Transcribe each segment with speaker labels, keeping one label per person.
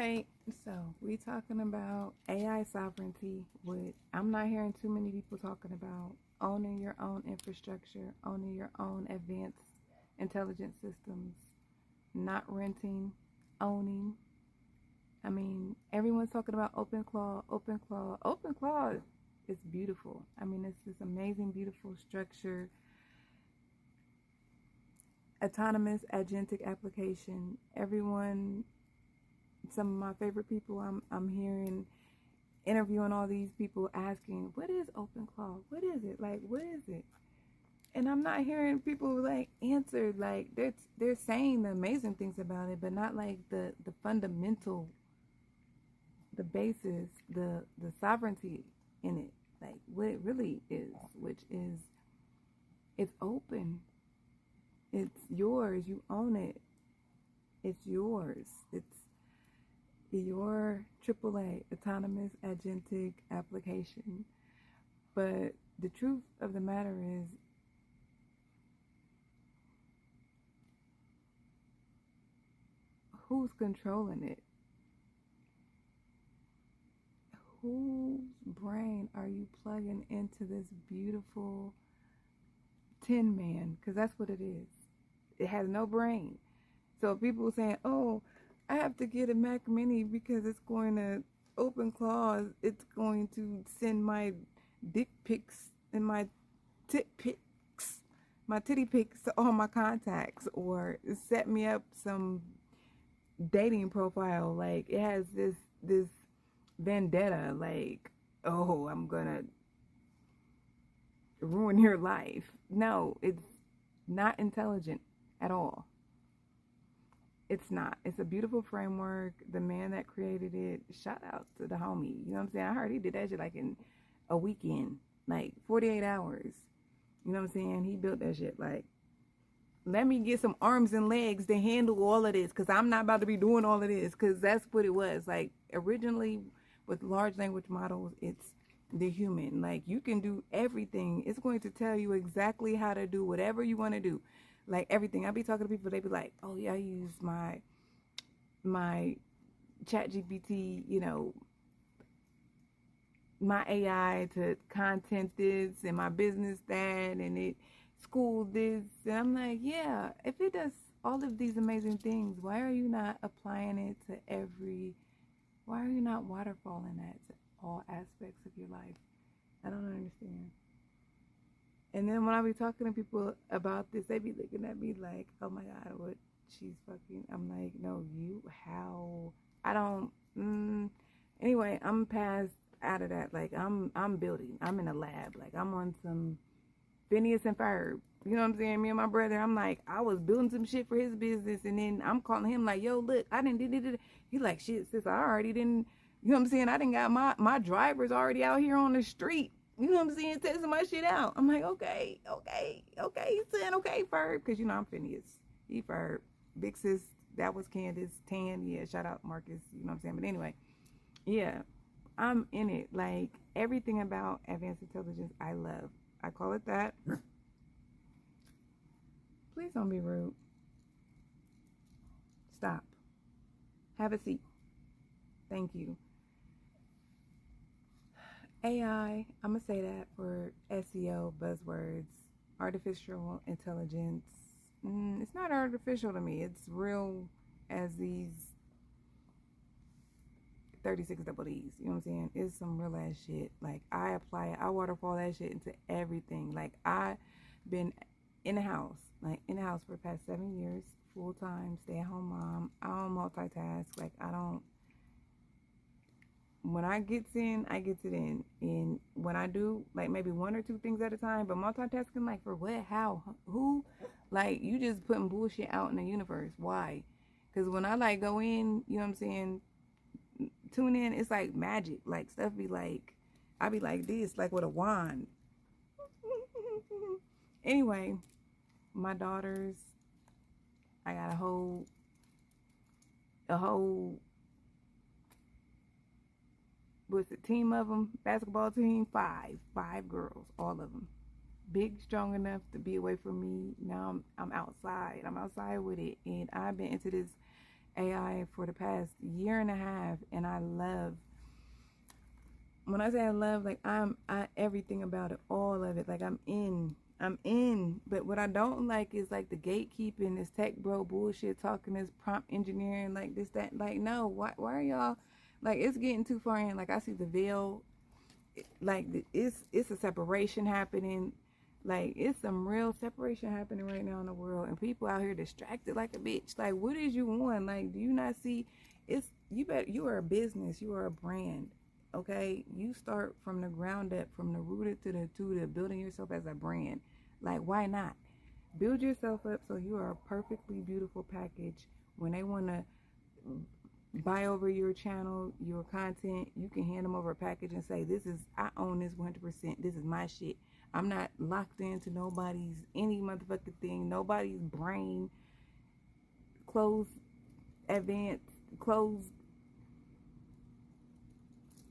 Speaker 1: right, so we talking about AI sovereignty. What I'm not hearing too many people talking about owning your own infrastructure, owning your own advanced intelligence systems, not renting, owning. I mean, everyone's talking about open claw, open claw. Open claw is beautiful. I mean, it's this amazing, beautiful structure, autonomous agentic application. Everyone, some of my favorite people I'm hearing interviewing all these people asking, what is open claw? What is it? Like, what is it? And I'm not hearing people like answer, like they're saying the amazing things about it, but not like the fundamental, the basis, the sovereignty in it, like what it really is, which is it's open, it's yours, you own it, it's yours, it's your AAA autonomous agentic application. But the truth of the matter is, who's controlling it? Whose brain are you plugging into this beautiful tin man? Because that's what it is. It has no brain. So people saying, oh, I have to get a Mac Mini because it's going to open claws. It's going to send my dick pics and my my titty pics to all my contacts, or set me up some dating profile. Like it has this vendetta, like, oh, I'm gonna ruin your life. No, it's not intelligent at all. It's not. It's a beautiful framework. The man that created it, shout out to the homie. You know what I'm saying? I heard he did that shit like in a weekend, like 48 hours. You know what I'm saying? He built that shit like, let me get some arms and legs to handle all of this, because I'm not about to be doing all of this, because that's what it was. Like originally with large language models, it's the human. Like you can do everything. It's going to tell you exactly how to do whatever you want to do. Like everything. I be talking to people, they be like, oh yeah, I use my ChatGPT, you know, my AI to content this and my business that, and it school this. And I'm like, yeah, if it does all of these amazing things, why are you not applying it to why are you not waterfalling that to all aspects of your life? I don't understand. And then when I be talking to people about this, they be looking at me like, oh my God, what, she's fucking, I'm like, no, you, how, I don't, anyway, I'm past out of that. Like I'm building, I'm in a lab, like I'm on some Phineas and Ferb. You know what I'm saying? Me and my brother, I'm like, I was building some shit for his business, and then I'm calling him like, yo, look, I didn't did. He like, shit, sis, I already didn't, you know what I'm saying? I didn't got my drivers already out here on the street. You know what I'm saying? Testing my shit out. I'm like, okay. He's saying, okay, Ferb, because you know I'm Phineas. He Ferb. Big sis, that was Candace. Tan, yeah, shout out Marcus. You know what I'm saying? But anyway, yeah, I'm in it. Like everything about advanced intelligence, I love. I call it that. Please don't be rude. Stop. Have a seat. Thank you. AI, I'm going to say that for SEO buzzwords. Artificial intelligence. It's not artificial to me. It's real as these 36 double D's. You know what I'm saying? It's some real ass shit. Like I apply it. I waterfall that shit into everything. Like I've been in the house for the past 7 years, full time, stay at home mom. I don't multitask. Like I don't. When I gets in, I gets it in. And when I do, like maybe one or two things at a time, but multitasking, like for what, how, who? Like you just putting bullshit out in the universe. Why? Because when I like go in, you know what I'm saying, tune in, it's like magic. Like stuff be like, I be like this, like with a wand. Anyway, my daughters, I got a whole what's the team of them, basketball team, five girls, all of them big, strong enough to be away from me. Now I'm outside with it, and I've been into this AI for the past year and a half, and I love. When I say I love, like I everything about it, all of it. Like I'm in. But what I don't like is like the gatekeeping, this tech bro bullshit, talking this prompt engineering, like this that. Like no, why are y'all? Like it's getting too far in. Like I see the veil. Like it's a separation happening. Like it's some real separation happening right now in the world, and people out here distracted like a bitch. Like what is you on? Like do you not see? It's you are a business. You are a brand. Okay, you start from the ground up, from the rooted to the building yourself as a brand. Like why not build yourself up so you are a perfectly beautiful package? When they want to buy over your channel, your content, you can hand them over a package and say, this is, I own this 100%. This is my shit. I'm not locked into nobody's, any motherfucking thing, nobody's brain, closed, advanced, closed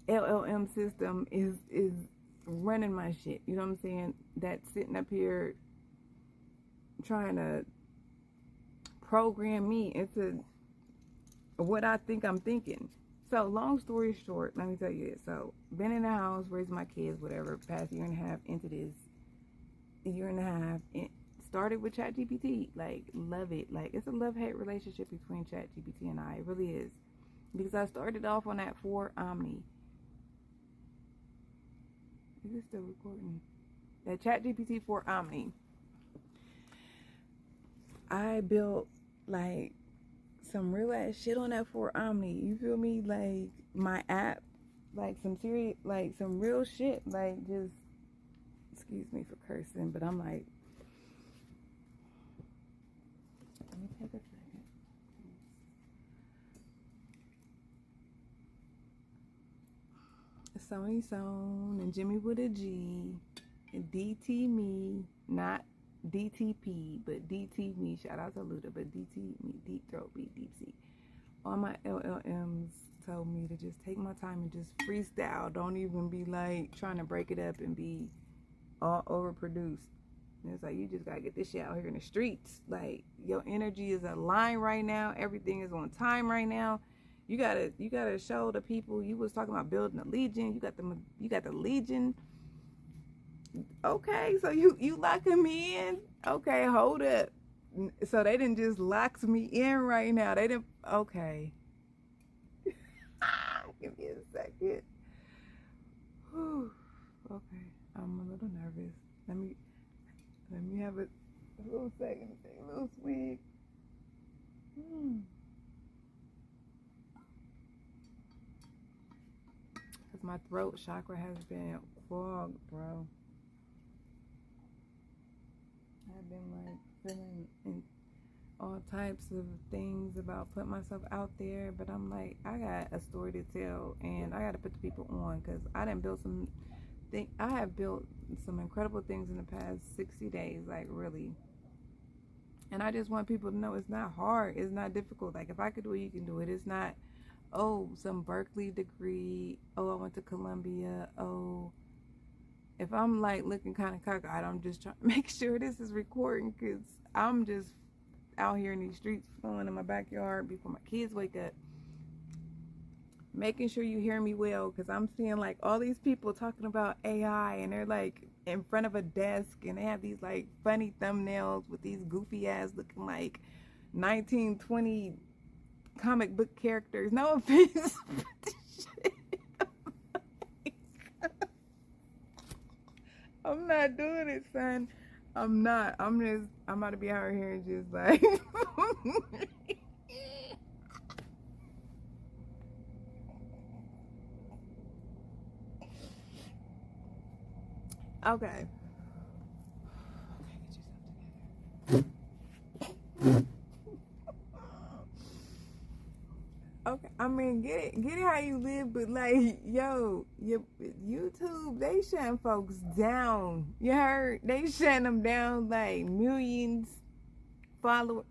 Speaker 1: LLM system is running my shit. You know what I'm saying? That's sitting up here trying to program me into what I think I'm thinking. So long story short, let me tell you this. So been in the house, raised my kids, whatever, past year and a half into this year and a half. It started with ChatGPT. Like love it. Like it's a love-hate relationship between ChatGPT and I. It really is. Because I started off on that 4 Omni. Is it still recording? That ChatGPT 4 Omni. I built like some real ass shit on that 4 Omni. You feel me? Like my app, like some serious, like some real shit. Like just, excuse me for cursing, but I'm like, let me take a second. Sony Sone and Jimmy with a G and DT me, not DTP, but DT me. Shout out to Luda, but DT me, Deep Throat Beat, DeepSeek. All my LLMs told me to just take my time and just freestyle. Don't even be like trying to break it up and be all overproduced. And it's like you just gotta get this shit out here in the streets. Like your energy is aligned right now. Everything is on time right now. You gotta show the people. You was talking about building a legion. You got the legion. Okay, so you locking me in? Okay, hold up. So they didn't just lock me in right now. They didn't. Okay. Give me a second. Whew. Okay, I'm a little nervous. Let me have a little second to take a little swig. Cause my throat chakra has been clogged, bro. I've been like feeling in all types of things about putting myself out there, but I'm like, I got a story to tell, and I got to put the people on, because I done built some thing. I have built some incredible things in the past 60 days, like really. And I just want people to know it's not hard, it's not difficult. Like if I could do it, you can do it. It's not, oh, some Berkeley degree, oh, I went to Columbia, oh. If I'm like looking kind of cockeyed, I'm just trying to make sure this is recording, because I'm just out here in these streets, flowing in my backyard before my kids wake up, making sure you hear me well, because I'm seeing like all these people talking about AI, and they're like in front of a desk, and they have these like funny thumbnails with these goofy ass looking like 1920 comic book characters. No offense. I'm not doing it, son. I'm not. I'm about to be out here and just like. Okay. Okay, I mean, get it how you live, but like, yo, your YouTube, they shutting folks down. You heard? They shutting them down like millions followers.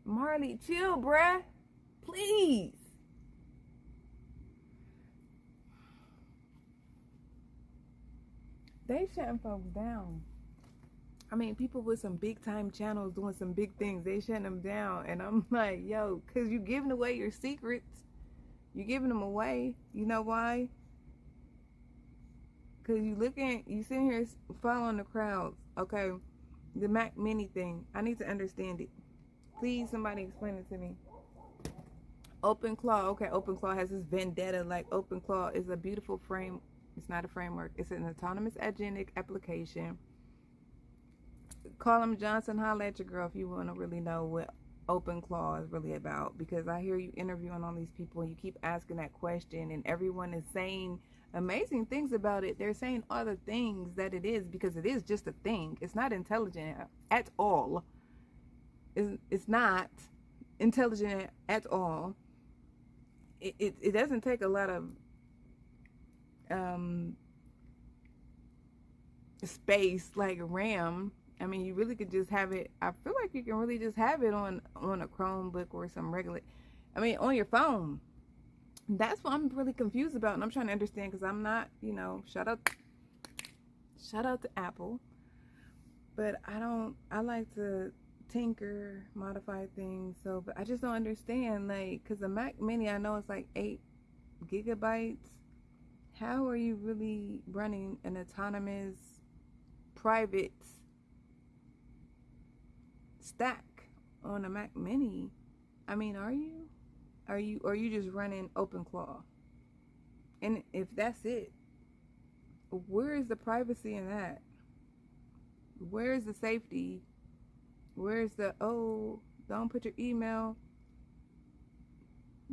Speaker 1: Marley, chill, bruh. Please. They shutting folks down. I mean, people with some big time channels doing some big things, they shutting them down. And I'm like, yo, because you giving away your secrets. You giving them away. You know why? Because you sitting here following the crowds. Okay, the Mac Mini thing. I need to understand it. Please, somebody explain it to me. OpenClaw. Okay, OpenClaw has this vendetta. Like, OpenClaw is a beautiful frame. It's not a framework. It's an autonomous agentic application. Call him Johnson. Holla at your girl if you want to really know what OpenClaw is really about. Because I hear you interviewing all these people and you keep asking that question, and everyone is saying amazing things about it. They're saying other things that it is, because it is just a thing. It's not intelligent at all. It's not intelligent at all. It doesn't take a lot of space like RAM. I mean, you really could just have it. I feel like you can really just have it on a Chromebook or some regular, I mean, on your phone. That's what I'm really confused about, and I'm trying to understand, because I'm not, shout out to Apple, but I like to tinker, modify things, but I just don't understand, like, because the Mac Mini, I know it's like 8 gigabytes. How are you really running an autonomous private stack on a Mac Mini? I mean, are you just running OpenClaw? And if that's it, where is the privacy in that? Where is the safety? Where's the, don't put your email,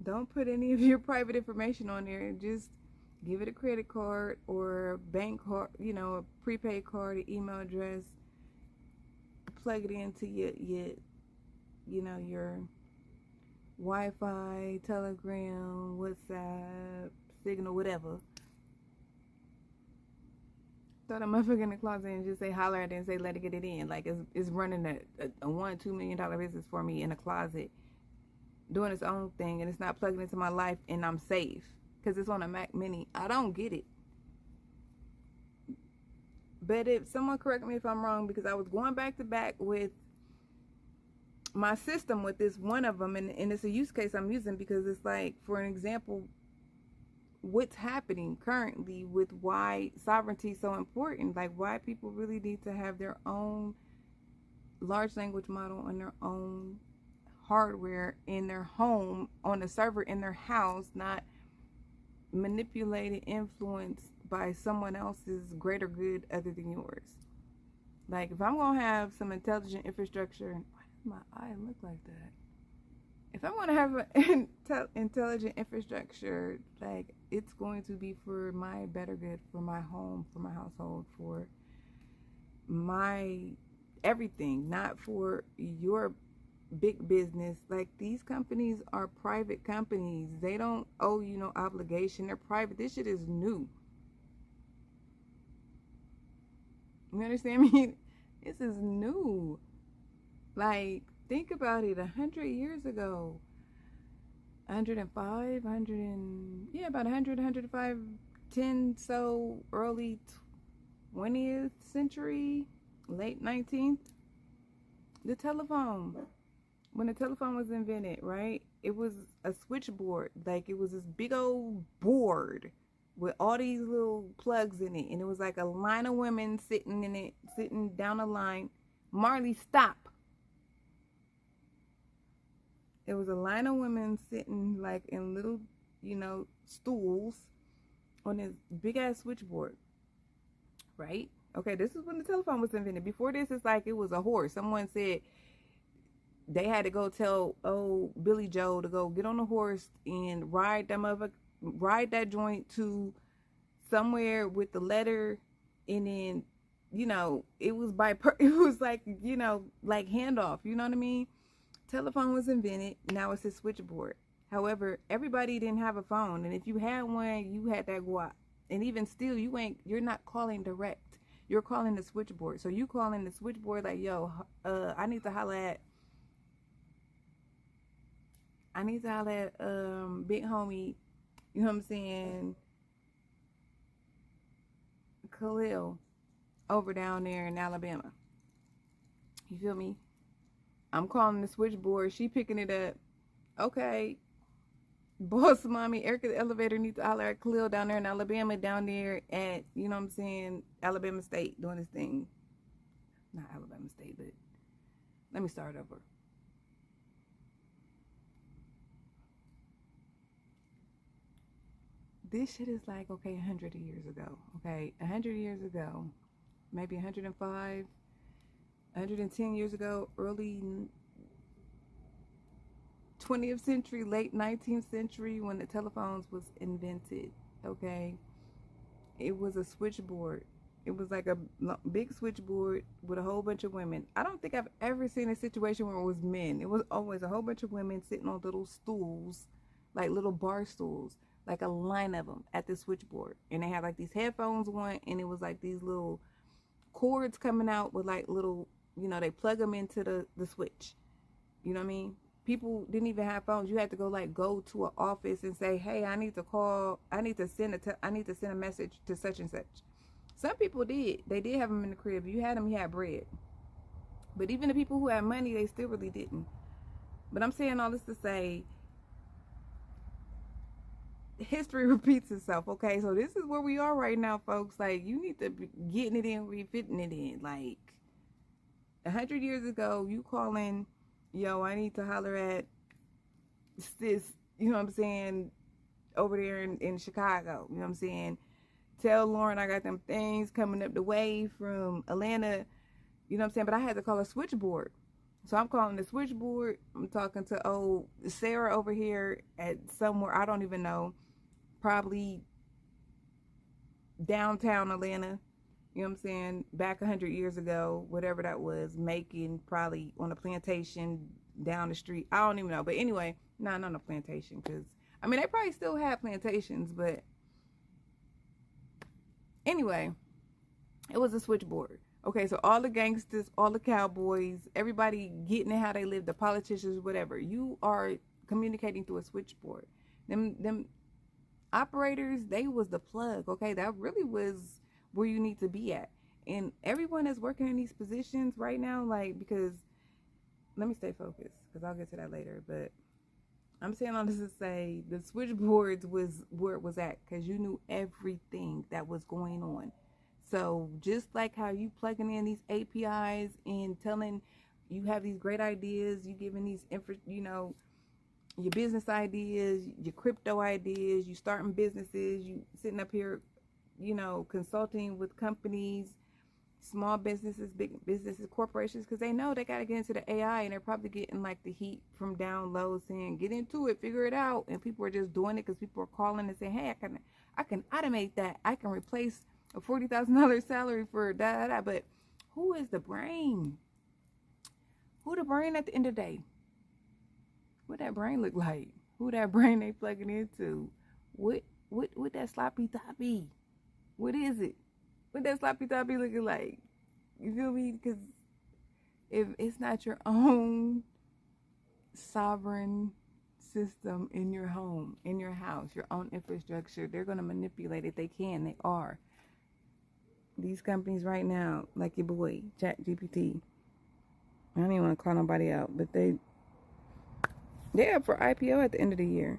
Speaker 1: don't put any of your private information on there, just give it a credit card or a bank card, a prepaid card, an email address, plug it into your Wi-Fi, Telegram, WhatsApp, Signal, whatever. Throw that motherfucker in the closet and just say holler at it and say let it get it in. Like, it's running a $1-2 million business for me in a closet, doing its own thing, and it's not plugging into my life, and I'm safe because it's on a Mac Mini. I don't get it. But if someone correct me if I'm wrong, because I was going back to back with my system with this one of them, and it's a use case I'm using, because it's like, for an example, what's happening currently with why sovereignty is so important, like why people really need to have their own large language model on their own hardware in their home, on a server in their house, not manipulated, influenced by someone else's greater good other than yours. Like, if I'm gonna have some intelligent infrastructure, why does my eye look like that? If I'm going to have an intelligent infrastructure, like, it's going to be for my better good, for my home, for my household, for my everything, not for your big business. Like, these companies are private companies. They don't owe you no obligation. They're private. This shit is new. You understand me? This is new. Like, think about it, 100 years ago, 105, about 100, 105, 10, so early 20th century, late 19th, the telephone. When the telephone was invented, right, it was a switchboard. Like, it was this big old board with all these little plugs in it, and it was like a line of women sitting in it, sitting down a line. Marley, stop. It was a line of women sitting like in little, stools on this big ass switchboard, right? Okay, this is when the telephone was invented. Before this, it's like it was a horse. Someone said they had to go tell Billy Joe to go get on a horse and ride that joint to somewhere with the letter, and then, it was it was like, like handoff. You know what I mean? Telephone was invented. Now it's a switchboard. However, everybody didn't have a phone, and if you had one, you had that guap. And even still, you're not calling direct. You're calling the switchboard. So you calling the switchboard like, yo, I need to holler at big homie, you know what I'm saying, Khalil, over down there in Alabama. You feel me? I'm calling the switchboard. She picking it up. Okay. Boss mommy, Erica the elevator needs to holler at Khalil down there in Alabama, down there at, you know what I'm saying, Alabama State doing this thing. Not Alabama State, but let me start over. This shit is like, okay, 100 years ago. Okay, 100 years ago, maybe 105, 110 years ago, early 20th century, late 19th century, when the telephones was invented. Okay, it was a switchboard. It was like a big switchboard with a whole bunch of women. I don't think I've ever seen a situation where it was men. It was always a whole bunch of women sitting on little stools, like little bar stools, like a line of them at the switchboard. And they had like these headphones on, and it was like these little cords coming out with like little, you know, they plug them into the switch. You know what I mean? People didn't even have phones. You had to go to an office and say, "Hey, I need to send a message to such and such." Some people did. They did have them in the crib. You had them, you had bread. But even the people who had money, they still really didn't. But I'm saying all this to say, history repeats itself, okay? So this is where we are right now, folks. Like, you need to be getting it in, refitting it in. Like, 100 years ago, you calling, yo, I need to holler at sis, you know what I'm saying, over there in Chicago, you know what I'm saying? Tell Lauren I got them things coming up the way from Atlanta, you know what I'm saying? But I had to call a switchboard. So I'm calling the switchboard. I'm talking to old Sarah over here at somewhere, I don't even know, probably downtown Atlanta, you know what I'm saying? Back 100 years ago, whatever that was, making probably on a plantation down the street. I don't even know. But anyway, not on a plantation, because, I mean, they probably still have plantations, but anyway, it was a switchboard. Okay, so all the gangsters, all the cowboys, everybody getting it how they live, the politicians, whatever, you are communicating through a switchboard. Them operators, they was the plug, okay? That really was where you need to be at. And everyone that's working in these positions right now, like, because, let me stay focused, because I'll get to that later, but I'm saying all this to say, the switchboards was where it was at, because you knew everything that was going on. So just like how you plugging in these APIs and telling you have these great ideas, you giving these you know, your business ideas, your crypto ideas, you starting businesses, you sitting up here, you know, consulting with companies, small businesses, big businesses, corporations, because they know they got to get into the AI, and they're probably getting like the heat from down low saying, get into it, figure it out. And people are just doing it because people are calling and saying, hey, I can automate that. I can replace a $40,000 salary for da da da. But who is the brain? Who the brain at the end of the day? What that brain look like? Who that brain they plugging into? What that sloppy toppy? What is it? What that sloppy toppy looking like? You feel me? Because if it's not your own sovereign system in your home, in your house, your own infrastructure, they're going to manipulate it. They can. They are. These companies right now, like your boy, ChatGPT, I don't even want to call nobody out, but they're up for IPO at the end of the year.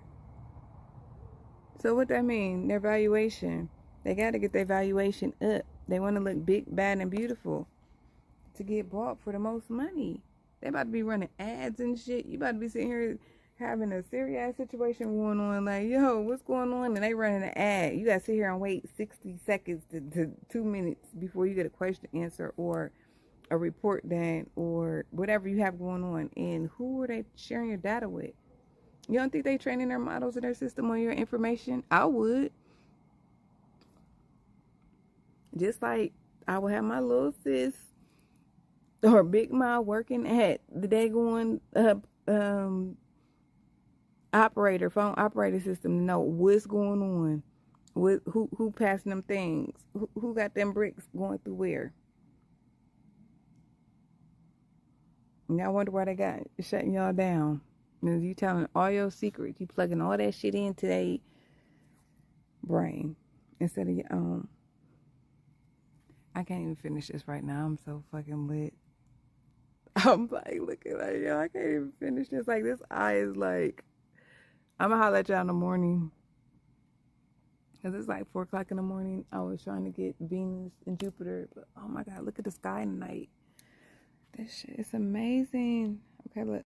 Speaker 1: So what that mean? Their valuation. They got to get their valuation up. They want to look big, bad, and beautiful to get bought for the most money. They about to be running ads and shit. You about to be sitting here having a serious situation going on. Like, yo, what's going on? And they running an ad. You got to sit here and wait 60 seconds to 2 minutes before you get a question answer or a report done or whatever you have going on. And who are they sharing your data with? You don't think they training their models and their system on your information? I would. Just like I would have my little sis or Big Ma working at the daggone phone operator system to know what's going on, with who passing them things, who got them bricks going through where. And I wonder why they got shutting y'all down. Because you telling all your secrets, you plugging all that shit into their brain instead of your own. I can't even finish this right now. I'm so fucking lit. I'm like looking like, yo, I can't even finish this. Like this eye is like, I'm gonna holler at y'all in the morning. Cause it's like 4 o'clock in the morning. I was trying to get Venus and Jupiter, but oh my God, look at the sky tonight. This shit is amazing. Okay, look.